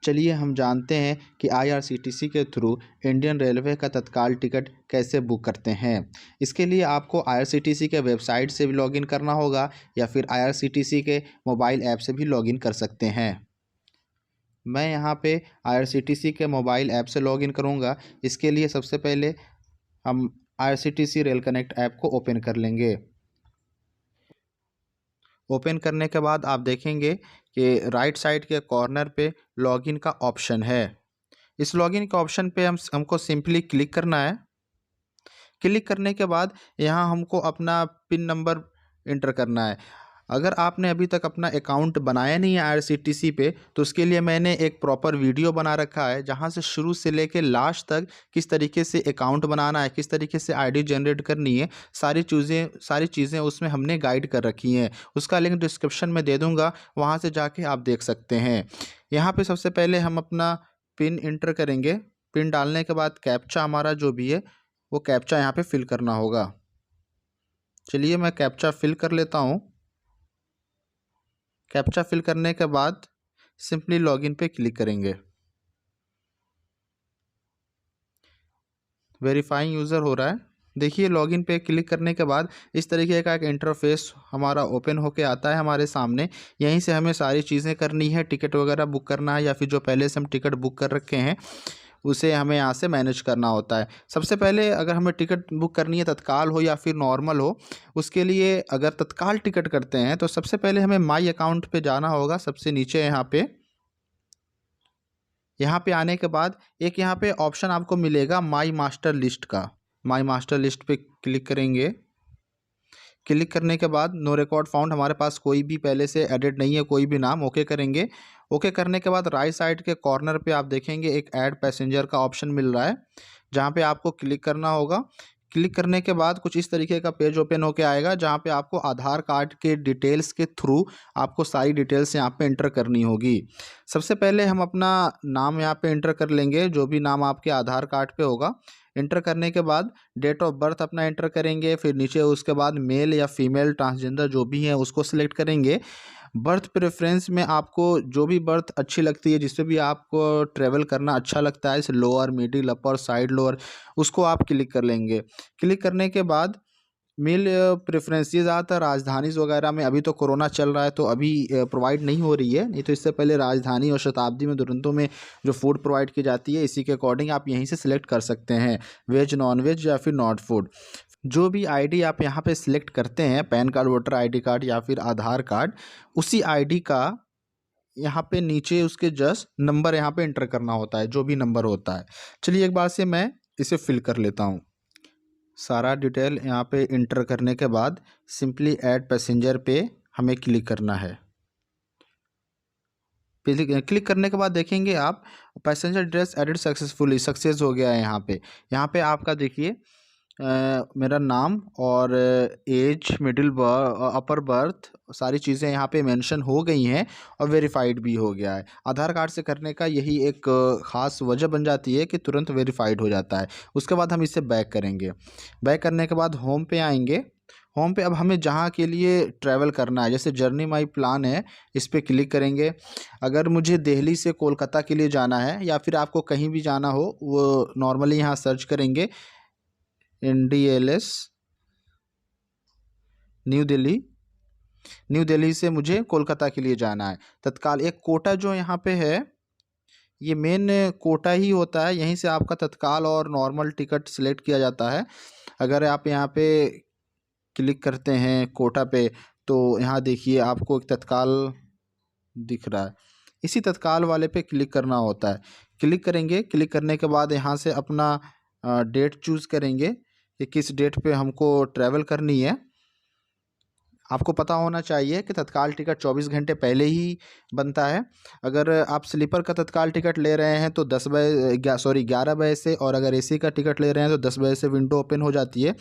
चलिए हम जानते हैं कि आईआरसीटीसी के थ्रू इंडियन रेलवे का तत्काल टिकट कैसे बुक करते हैं। इसके लिए आपको आईआरसीटीसी के वेबसाइट से भी लॉगिन करना होगा या फिर आईआरसीटीसी के मोबाइल ऐप से भी लॉगिन कर सकते हैं। मैं यहाँ पे आईआरसीटीसी के मोबाइल ऐप से लॉगिन करूँगा। इसके लिए सबसे पहले हम आईआरसीटीसी रेल कनेक्ट ऐप को ओपन कर लेंगे। ओपन करने के बाद आप देखेंगे कि राइट साइड के कॉर्नर पे लॉगिन का ऑप्शन है। इस लॉगिन के ऑप्शन पे हमको सिंपली क्लिक करना है। क्लिक करने के बाद यहाँ हमको अपना पिन नंबर इंटर करना है। अगर आपने अभी तक अपना अकाउंट बनाया नहीं है आईआरसीटीसी पे, तो उसके लिए मैंने एक प्रॉपर वीडियो बना रखा है जहाँ से शुरू से लेके लास्ट तक किस तरीके से अकाउंट बनाना है, किस तरीके से आईडी जनरेट करनी है, सारी चीज़ें उसमें हमने गाइड कर रखी हैं। उसका लिंक डिस्क्रिप्शन में दे दूँगा, वहाँ से जाके आप देख सकते हैं। यहाँ पर सबसे पहले हम अपना पिन इंटर करेंगे। पिन डालने के बाद कैप्चा हमारा जो भी है वो कैप्चा यहाँ पे फिल करना होगा। चलिए मैं कैप्चा फिल कर लेता हूँ। कैप्चा फिल करने के बाद सिंपली लॉगिन पे क्लिक करेंगे। वेरीफाइंग यूज़र हो रहा है। देखिए लॉगिन पे क्लिक करने के बाद इस तरीके का एक इंटरफेस हमारा ओपन होके आता है हमारे सामने। यहीं से हमें सारी चीज़ें करनी है, टिकट वगैरह बुक करना है या फिर जो पहले से हम टिकट बुक कर रखे हैं उसे हमें यहाँ से मैनेज करना होता है। सबसे पहले अगर हमें टिकट बुक करनी है, तत्काल हो या फिर नॉर्मल हो, उसके लिए अगर तत्काल टिकट करते हैं तो सबसे पहले हमें माई अकाउंट पे जाना होगा। सबसे नीचे यहाँ पे आने के बाद एक यहाँ पे ऑप्शन आपको मिलेगा माई मास्टर लिस्ट का। माई मास्टर लिस्ट पे क्लिक करेंगे। क्लिक करने के बाद नो रिकॉर्ड फाउंड, हमारे पास कोई भी पहले से एडिट नहीं है, कोई भी नाम। ओके करेंगे। ओके करने के बाद राइट साइड के कॉर्नर पे आप देखेंगे एक ऐड पैसेंजर का ऑप्शन मिल रहा है, जहाँ पे आपको क्लिक करना होगा। क्लिक करने के बाद कुछ इस तरीके का पेज ओपन होके आएगा, जहाँ पे आपको आधार कार्ड के डिटेल्स के थ्रू आपको सारी डिटेल्स यहाँ पे इंटर करनी होगी। सबसे पहले हम अपना नाम यहाँ पे इंटर कर लेंगे, जो भी नाम आपके आधार कार्ड पे होगा। इंटर करने के बाद डेट ऑफ बर्थ अपना इंटर करेंगे। फिर नीचे उसके बाद मेल या फीमेल ट्रांसजेंडर जो भी है उसको सिलेक्ट करेंगे। बर्थ प्रेफरेंस में आपको जो भी बर्थ अच्छी लगती है, जिससे भी आपको ट्रैवल करना अच्छा लगता है, जैसे लोअर, मिडिल, अपर, साइड, लोअर, उसको आप क्लिक कर लेंगे। क्लिक करने के बाद मील प्रेफरेंस, ये ज़्यादातर राजधानी वगैरह में, अभी तो कोरोना चल रहा है तो अभी प्रोवाइड नहीं हो रही है, नहीं तो इससे पहले राजधानी और शताब्दी में दुरंतों में जो फूड प्रोवाइड की जाती है, इसी के अकॉर्डिंग आप यहीं से सिलेक्ट कर सकते हैं, वेज, नॉन वेज या फिर नॉट फूड। जो भी आईडी आप यहाँ पे सिलेक्ट करते हैं, pan card, voter ID card या फिर आधार कार्ड, उसी आईडी का यहाँ पे नीचे उसके जस्ट नंबर यहाँ पे इंटर करना होता है, जो भी नंबर होता है। चलिए एक बार से मैं इसे फिल कर लेता हूँ। सारा डिटेल यहाँ पे इंटर करने के बाद सिंपली ऐड पैसेंजर पे हमें क्लिक करना है। क्लिक करने के बाद देखेंगे आप passenger details edit successfully, success हो गया है। यहाँ पे आपका देखिए मेरा नाम और एज, मिडिल, अपर बर्थ, सारी चीज़ें यहाँ पे मेंशन हो गई हैं और वेरीफाइड भी हो गया है। आधार कार्ड से करने का यही एक ख़ास वजह बन जाती है कि तुरंत वेरीफाइड हो जाता है। उसके बाद हम इसे बैक करेंगे। बैक करने के बाद होम पे आएंगे। होम पे अब हमें जहाँ के लिए ट्रैवल करना है, जैसे जर्नी माई प्लान है, इस पर क्लिक करेंगे। अगर मुझे दिल्ली से कोलकाता के लिए जाना है या फिर आपको कहीं भी जाना हो, वो नॉर्मली यहाँ सर्च करेंगे NDLS न्यू दिल्ली से मुझे कोलकाता के लिए जाना है तत्काल। एक कोटा जो यहाँ पे है, ये मेन कोटा ही होता है, यहीं से आपका तत्काल और नॉर्मल टिकट सिलेक्ट किया जाता है। अगर आप यहाँ पे क्लिक करते हैं कोटा पे, तो यहाँ देखिए आपको एक तत्काल दिख रहा है, इसी तत्काल वाले पे क्लिक करना होता है। क्लिक करेंगे। क्लिक करने के बाद यहाँ से अपना डेट चूज़ करेंगे कि किस डेट पे हमको ट्रैवल करनी है। आपको पता होना चाहिए कि तत्काल टिकट 24 घंटे पहले ही बनता है। अगर आप स्लीपर का तत्काल टिकट ले रहे हैं तो 11 बजे से, और अगर AC का टिकट ले रहे हैं तो 10 बजे से विंडो ओपन हो जाती है।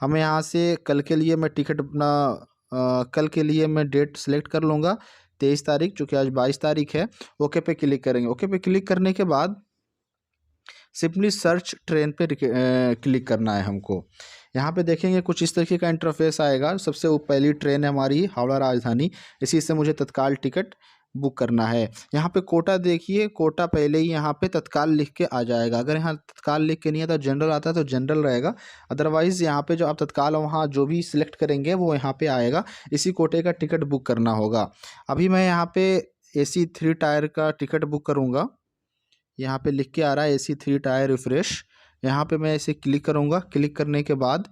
हमें यहाँ से कल के लिए मैं टिकट अपना कल के लिए मैं डेट सेलेक्ट कर लूँगा, 23 तारीख, चूँकि आज 22 तारीख है। ओके पे क्लिक करेंगे। ओके पे क्लिक करने के बाद सिंपली सर्च ट्रेन पे क्लिक करना है हमको। यहाँ पे देखेंगे कुछ इस तरीके का इंटरफेस आएगा। सबसे पहली ट्रेन है हमारी हावड़ा राजधानी, इसी से मुझे तत्काल टिकट बुक करना है। यहाँ पे कोटा देखिए, कोटा पहले ही यहाँ पे तत्काल लिख के आ जाएगा। अगर यहाँ तत्काल लिख के नहीं आता, जनरल आता है तो जनरल रहेगा। अदरवाइज़ यहाँ पे जो आप तत्काल वहाँ जो भी सिलेक्ट करेंगे वो यहाँ पे आएगा। इसी कोटे का टिकट बुक करना होगा। अभी मैं यहाँ पे AC 3 टायर का टिकट बुक करूँगा। यहाँ पे लिख के आ रहा है AC 3 टायर रिफ्रेश। यहाँ पे मैं इसे क्लिक करूँगा। क्लिक करने के बाद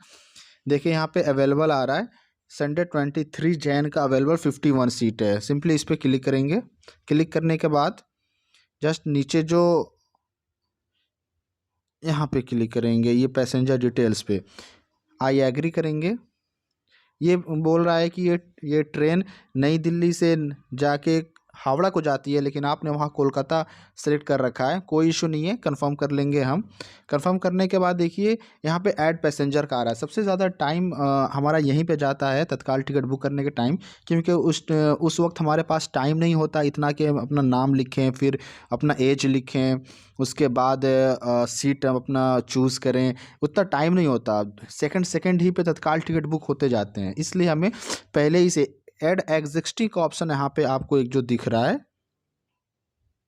देखिए यहाँ पे अवेलेबल आ रहा है, संडे 23 जैन का अवेलेबल 51 सीट है। सिंपली इस पर क्लिक करेंगे। क्लिक करने के बाद जस्ट नीचे जो यहाँ पे क्लिक करेंगे, ये पैसेंजर डिटेल्स पे आई एग्री करेंगे। ये बोल रहा है कि ये ट्रेन नई दिल्ली से जाके हावड़ा को जाती है, लेकिन आपने वहाँ कोलकाता सेलेक्ट कर रखा है। कोई इशू नहीं है, कंफर्म कर लेंगे हम। कंफर्म करने के बाद देखिए यहाँ पे ऐड पैसेंजर का आ रहा है। सबसे ज़्यादा टाइम हमारा यहीं पे जाता है तत्काल टिकट बुक करने के टाइम, क्योंकि उस वक्त हमारे पास टाइम नहीं होता इतना कि हम अपना नाम लिखें, फिर अपना एज लिखें, उसके बाद सीट अपना चूज़ करें। उतना टाइम नहीं होता, सेकंड ही पे तत्काल टिकट बुक होते जाते हैं। इसलिए हमें पहले ही से ऐड एग्जिस्टिंग का ऑप्शन यहाँ पे आपको एक जो दिख रहा है,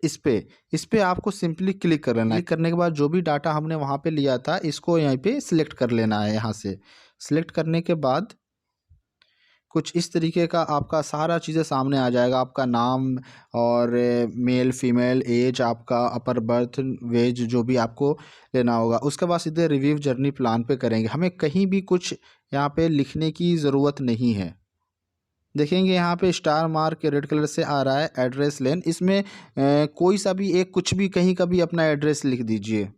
इस पे आपको सिंपली क्लिक कर लेना है। क्लिक करने के बाद जो भी डाटा हमने वहाँ पे लिया था इसको यहाँ पे सिलेक्ट कर लेना है। यहाँ से सिलेक्ट करने के बाद कुछ इस तरीके का आपका सारा चीज़ें सामने आ जाएगा। आपका नाम और मेल फीमेल, एज, आपका अपर बर्थ, वेज जो भी आपको लेना होगा। उसके बाद सीधे रिव्यू जर्नी प्लान पे करेंगे। हमें कहीं भी कुछ यहाँ पे लिखने की ज़रूरत नहीं है। देखेंगे यहाँ पे स्टार मार्क रेड कलर से आ रहा है एड्रेस लेन। इसमें कोई सा भी एक कुछ भी कहीं का भी अपना एड्रेस लिख दीजिए।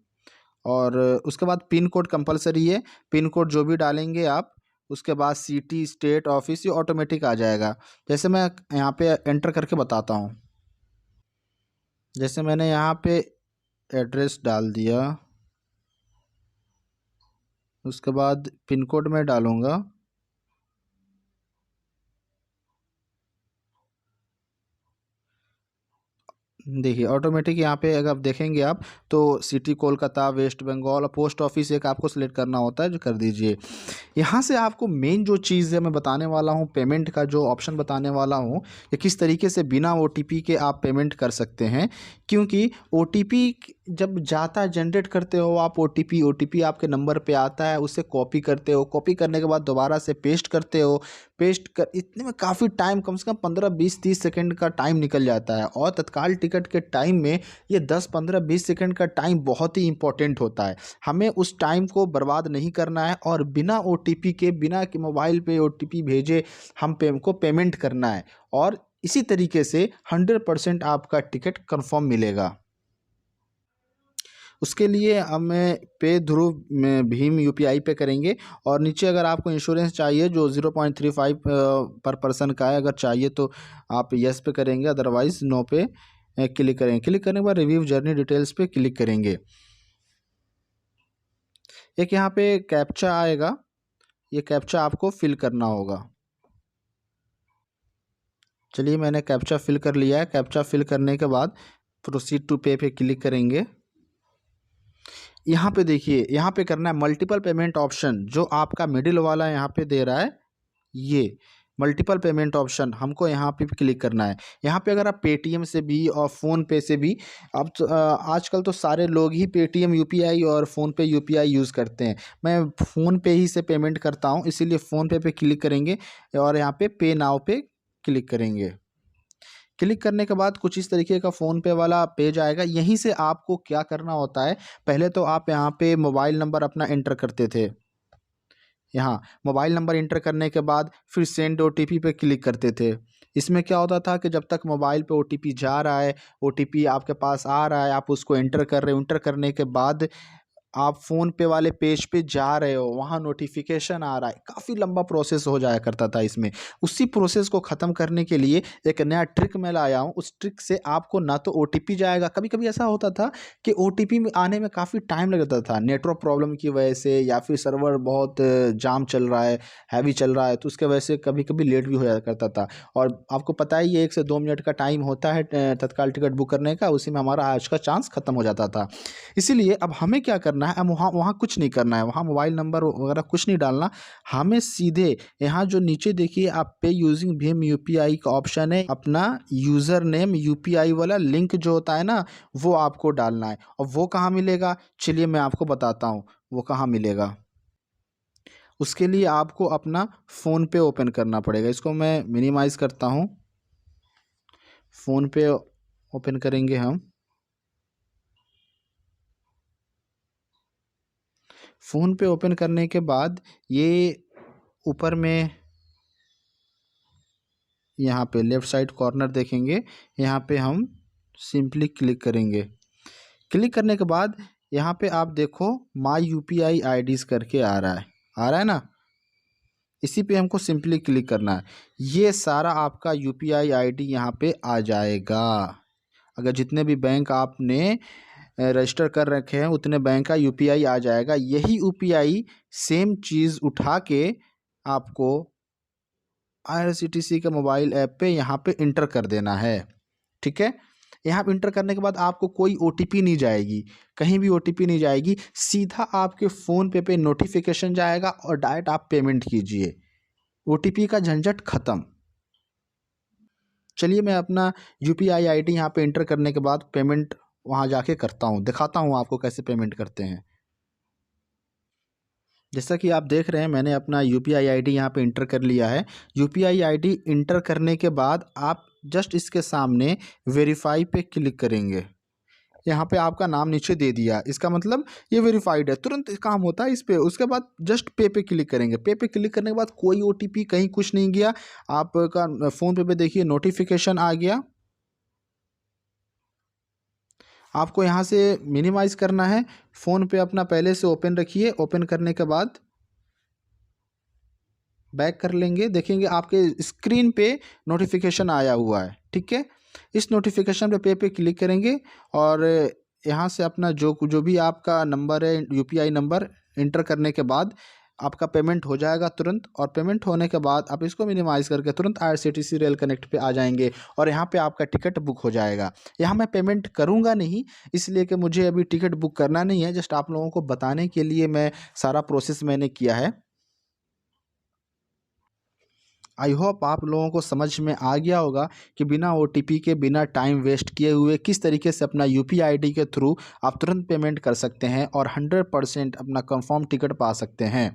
और उसके बाद पिन कोड कंपलसरी है। पिन कोड जो भी डालेंगे आप, उसके बाद सिटी, स्टेट, ऑफिस, ये ऑटोमेटिक आ जाएगा। जैसे मैं यहाँ पे एंटर करके बताता हूँ। जैसे मैंने यहाँ पे एड्रेस डाल दिया, उसके बाद पिन कोड में डालूँगा। देखिए ऑटोमेटिक यहाँ पे अगर देखेंगे आप तो सिटी कोलकाता, वेस्ट बंगाल, और पोस्ट ऑफिस एक आपको सिलेक्ट करना होता है, जो कर दीजिए। यहाँ से आपको मेन जो चीज़ है मैं बताने वाला हूँ, पेमेंट का जो ऑप्शन बताने वाला हूँ कि किस तरीके से बिना OTP के आप पेमेंट कर सकते हैं। क्योंकि OTP जब जाता है, जनरेट करते हो आप OTP आपके नंबर पे आता है, उसे कॉपी करते हो, कॉपी करने के बाद दोबारा से पेस्ट करते हो, पेस्ट कर इतने में काफ़ी टाइम, कम से कम 15-20-30 सेकंड का टाइम निकल जाता है। और तत्काल टिकट के टाइम में ये 10-15-20 सेकंड का टाइम बहुत ही इंपॉर्टेंट होता है। हमें उस टाइम को बर्बाद नहीं करना है और बिना OTP के, बिना कि मोबाइल पे OTP भेजे हम को पेमेंट करना है। और इसी तरीके से 100% आपका टिकट कंफर्म मिलेगा। उसके लिए हमें पे ध्रुव में भीम UPI पे करेंगे। और नीचे अगर आपको इंश्योरेंस चाहिए जो 0.35 पर पर्सन का है, अगर चाहिए तो आप यस पे करेंगे, अदरवाइज़ नो पे क्लिक करेंगे। क्लिक करने के बाद रिव्यू जर्नी डिटेल्स पे क्लिक करेंगे। एक यहाँ पे कैप्चा आएगा, ये कैप्चा आपको फिल करना होगा। चलिए मैंने कैप्चा फिल कर लिया है। कैप्चा फिल करने के बाद प्रोसीड टू पे क्लिक करेंगे। यहाँ पे देखिए, यहाँ पे करना है मल्टीपल पेमेंट ऑप्शन, जो आपका मिडिल वाला यहाँ पे दे रहा है, ये मल्टीपल पेमेंट ऑप्शन हमको यहाँ पे क्लिक करना है। यहाँ पे अगर आप पेटीएम से भी और फ़ोनपे से भी, अब तो आजकल तो सारे लोग ही पेटीएम UPI और फ़ोनपे UPI यूज़ करते हैं। मैं फ़ोनपे ही से पेमेंट करता हूँ, इसीलिए फ़ोनपे पे क्लिक करेंगे और यहाँ पे नाउ पे क्लिक करेंगे। क्लिक करने के बाद कुछ इस तरीके का फ़ोनपे वाला पेज आएगा। यहीं से आपको क्या करना होता है, पहले तो आप यहाँ पे मोबाइल नंबर अपना एंटर करते थे। यहाँ मोबाइल नंबर एंटर करने के बाद फिर सेंड OTP पे क्लिक करते थे। इसमें क्या होता था कि जब तक मोबाइल पे OTP जा रहा है, OTP आपके पास आ रहा है, आप उसको एंटर कर रहे हो, एंटर करने के बाद आप फ़ोन पे वाले पेज पे जा रहे हो, वहाँ नोटिफिकेशन आ रहा है, काफ़ी लंबा प्रोसेस हो जाया करता था इसमें। उसी प्रोसेस को ख़त्म करने के लिए एक नया ट्रिक मैं लाया हूँ। उस ट्रिक से आपको ना तो OTP जाएगा, कभी कभी ऐसा होता था कि OTP में आने में काफ़ी टाइम लग जाता था, नेटवर्क प्रॉब्लम की वजह से, या फिर सर्वर बहुत जाम चल रहा है, हैवी चल रहा है, तो उसके वजह से कभी कभी लेट भी हो जाया करता था। और आपको पता ही है 1 से 2 मिनट का टाइम होता है तत्काल टिकट बुक करने का, उसी में हमारा आज का चांस ख़त्म हो जाता था। इसीलिए अब हमें क्या करना करना है, वहाँ वहाँ कुछ नहीं करना है, वहाँ मोबाइल नंबर वगैरह कुछ नहीं डालना। हमें सीधे यहाँ जो नीचे देखिए आप पे यूजिंग भीम यूपीआई का ऑप्शन है, अपना यूज़र नेम यूपीआई वाला लिंक जो होता है ना वो आपको डालना है। और वो कहाँ मिलेगा, चलिए मैं आपको बताता हूँ वो कहाँ मिलेगा। उसके लिए आपको अपना फ़ोन पे ओपन करना पड़ेगा। इसको मैं मिनिमाइज़ करता हूँ। फ़ोन पे ओपन करेंगे हम। फ़ोन पे ओपन करने के बाद ये ऊपर में यहाँ पे लेफ़्ट साइड कॉर्नर देखेंगे, यहाँ पे हम सिंपली क्लिक करेंगे। क्लिक करने के बाद यहाँ पे आप देखो माई यूपीआई आईडीज़ करके आ रहा है ना, इसी पे हमको सिंपली क्लिक करना है। ये सारा आपका यूपीआई आईडी यहाँ पे आ जाएगा। अगर जितने भी बैंक आपने रजिस्टर कर रखे हैं उतने बैंक का यूपीआई आ जाएगा। यही यूपीआई सेम चीज़ उठा के आपको IRCTC के मोबाइल ऐप पे यहाँ पे इंटर कर देना है। ठीक है, यहाँ पे इंटर करने के बाद आपको कोई OTP नहीं जाएगी, कहीं भी OTP नहीं जाएगी, सीधा आपके फ़ोन पे नोटिफिकेशन जाएगा और डायरेक्ट आप पेमेंट कीजिए। OTP का झंझट ख़त्म। चलिए मैं अपना यूपीआई आईडी यहाँ पे इंटर करने के बाद पेमेंट वहाँ जाके करता हूँ, दिखाता हूँ आपको कैसे पेमेंट करते हैं। जैसा कि आप देख रहे हैं मैंने अपना यूपीआई आईडी यहाँ पे इंटर कर लिया है। यूपीआई आईडी इंटर करने के बाद आप जस्ट इसके सामने वेरीफाई पे क्लिक करेंगे। यहाँ पे आपका नाम नीचे दे दिया, इसका मतलब ये वेरीफाइड है, तुरंत काम होता है इस पे। उसके बाद जस्ट पे क्लिक करेंगे। पे क्लिक करने के बाद कोई OTP कहीं कुछ नहीं गया, आपका फ़ोन पे देखिए नोटिफिकेशन आ गया। आपको यहाँ से मिनिमाइज़ करना है, फ़ोन पे अपना पहले से ओपन रखिए। ओपन करने के बाद बैक कर लेंगे, देखेंगे आपके स्क्रीन पे नोटिफिकेशन आया हुआ है। ठीक है, इस नोटिफिकेशन पे क्लिक करेंगे और यहाँ से अपना जो भी आपका नंबर है यूपीआई नंबर इंटर करने के बाद आपका पेमेंट हो जाएगा तुरंत। और पेमेंट होने के बाद आप इसको मिनिमाइज़ करके तुरंत IRCTC रेल कनेक्ट पे आ जाएंगे और यहाँ पे आपका टिकट बुक हो जाएगा। यहाँ मैं पेमेंट करूँगा नहीं, इसलिए कि मुझे अभी टिकट बुक करना नहीं है, जस्ट आप लोगों को बताने के लिए मैं सारा प्रोसेस मैंने किया है। आई होप आप लोगों को समझ में आ गया होगा कि बिना OTP के, बिना टाइम वेस्ट किए हुए किस तरीके से अपना यूपीआई आईडी के थ्रू आप तुरंत पेमेंट कर सकते हैं और 100% अपना कंफर्म टिकट पा सकते हैं।